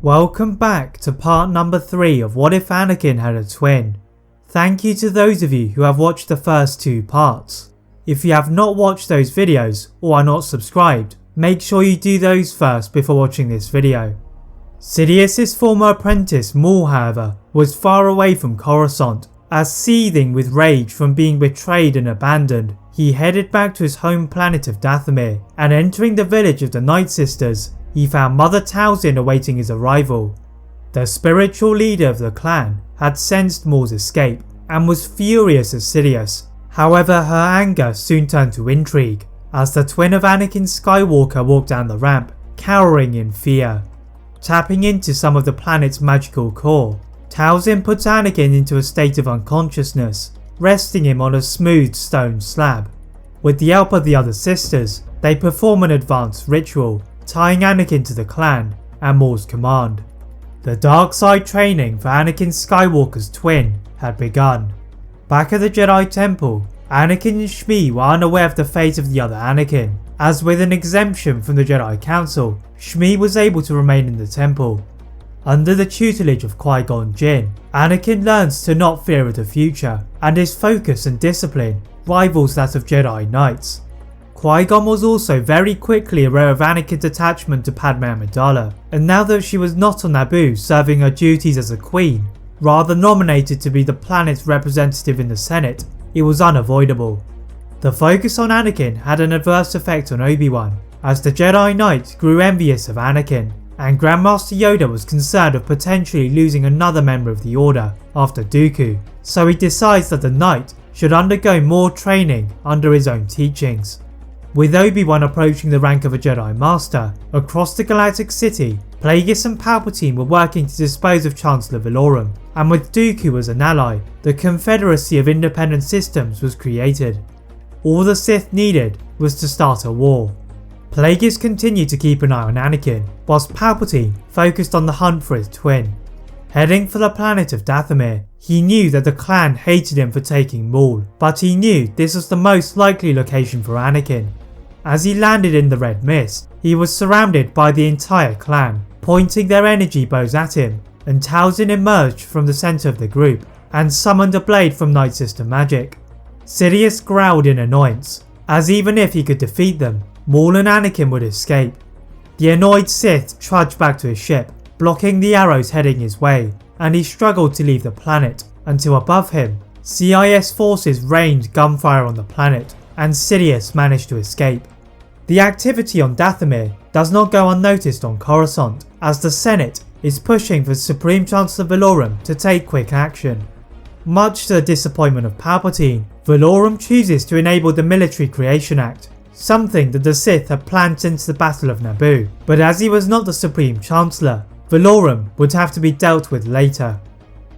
Welcome back to part number 3 of What If Anakin Had a Twin. Thank you to those of you who have watched the first 2 parts. If you have not watched those videos or are not subscribed, make sure you do those first before watching this video. Sidious's former apprentice Maul, however, was far away from Coruscant, as seething with rage from being betrayed and abandoned, he headed back to his home planet of Dathomir, and entering the village of the Night Sisters, he found Mother Talzin awaiting his arrival. The spiritual leader of the clan had sensed Maul's escape and was furious at Sidious. However, her anger soon turned to intrigue as the twin of Anakin Skywalker walked down the ramp, cowering in fear. Tapping into some of the planet's magical core, Talzin puts Anakin into a state of unconsciousness, resting him on a smooth stone slab. With the help of the other sisters, they perform an advanced ritual, tying Anakin to the clan and Maul's command. The dark side training for Anakin Skywalker's twin had begun. Back at the Jedi Temple, Anakin and Shmi were unaware of the fate of the other Anakin, as with an exemption from the Jedi Council, Shmi was able to remain in the temple. Under the tutelage of Qui-Gon Jinn, Anakin learns to not fear of the future, and his focus and discipline rivals that of Jedi Knights. Qui-Gon was also very quickly aware of Anakin's attachment to Padme Amidala, and now that she was not on Naboo serving her duties as a queen, rather nominated to be the planet's representative in the Senate, it was unavoidable. The focus on Anakin had an adverse effect on Obi-Wan, as the Jedi Knight grew envious of Anakin, and Grandmaster Yoda was concerned of potentially losing another member of the Order after Dooku, so he decides that the Knight should undergo more training under his own teachings. With Obi-Wan approaching the rank of a Jedi Master, across the galactic city, Plagueis and Palpatine were working to dispose of Chancellor Valorum, and with Dooku as an ally, the Confederacy of Independent Systems was created. All the Sith needed was to start a war. Plagueis continued to keep an eye on Anakin, whilst Palpatine focused on the hunt for his twin. Heading for the planet of Dathomir, he knew that the clan hated him for taking Maul, but he knew this was the most likely location for Anakin. As he landed in the red mist, he was surrounded by the entire clan, pointing their energy bows at him, and Talzin emerged from the centre of the group and summoned a blade from Night Sister magic. Sidious growled in annoyance, as even if he could defeat them, Maul and Anakin would escape. The annoyed Sith trudged back to his ship, blocking the arrows heading his way, and he struggled to leave the planet until above him, CIS forces rained gunfire on the planet, and Sidious managed to escape. The activity on Dathomir does not go unnoticed on Coruscant, as the Senate is pushing for Supreme Chancellor Valorum to take quick action. Much to the disappointment of Palpatine, Valorum chooses to enable the Military Creation Act, something that the Sith had planned since the Battle of Naboo, but as he was not the Supreme Chancellor, Valorum would have to be dealt with later.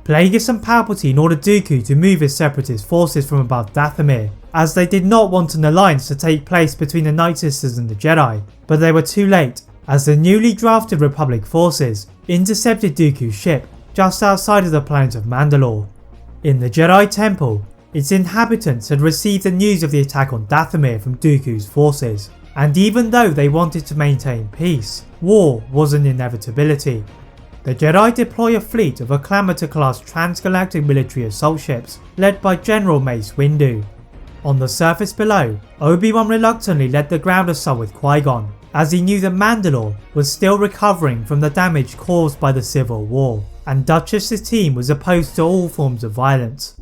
Plagueis and Palpatine ordered Dooku to move his separatist forces from above Dathomir, as they did not want an alliance to take place between the Night Sisters and the Jedi, but they were too late, as the newly drafted Republic forces intercepted Dooku's ship just outside of the planet of Mandalore. In the Jedi Temple, its inhabitants had received the news of the attack on Dathomir from Dooku's forces, and even though they wanted to maintain peace, war was an inevitability. The Jedi deploy a fleet of Acclamator-class transgalactic military assault ships led by General Mace Windu. On the surface below, Obi-Wan reluctantly led the ground assault with Qui-Gon, as he knew that Mandalore was still recovering from the damage caused by the Civil War, and Duchess's team was opposed to all forms of violence.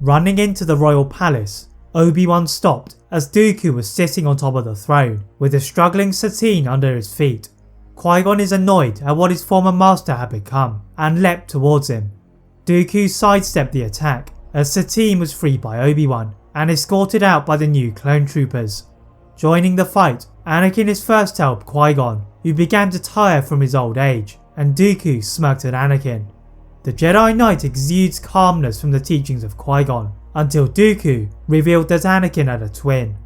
Running into the royal palace, Obi-Wan stopped as Dooku was sitting on top of the throne, with a struggling Satine under his feet. Qui-Gon is annoyed at what his former master had become, and leapt towards him. Dooku sidestepped the attack, as Satine was freed by Obi-Wan, and escorted out by the new clone troopers. Joining the fight, Anakin is first to help Qui-Gon, who began to tire from his old age, and Dooku smirked at Anakin. The Jedi Knight exudes calmness from the teachings of Qui-Gon, until Dooku revealed that Anakin had a twin.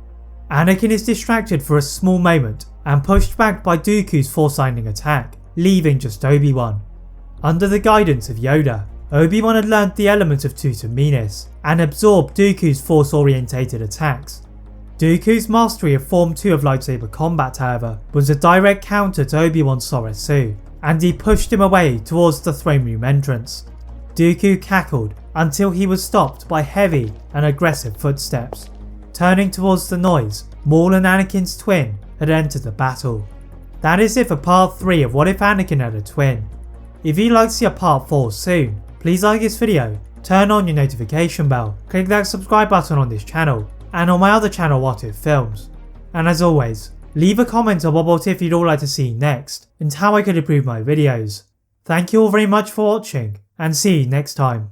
Anakin is distracted for a small moment, and pushed back by Dooku's force-lightning attack, leaving just Obi-Wan. Under the guidance of Yoda, Obi-Wan had learned the element of Tutaminis, and absorbed Dooku's force-orientated attacks. Dooku's mastery of Form 2 of lightsaber combat, however, was a direct counter to Obi-Wan's Soresu, and he pushed him away towards the throne room entrance. Dooku cackled until he was stopped by heavy and aggressive footsteps. Turning towards the noise, Maul and Anakin's twin had entered the battle. That is it for part 3 of What If Anakin Had a Twin. If you'd like to see a part 4 soon, please like this video, turn on your notification bell, click that subscribe button on this channel, and on my other channel What If Films. And as always, leave a comment on what if you'd all like to see next, and how I could improve my videos. Thank you all very much for watching, and see you next time.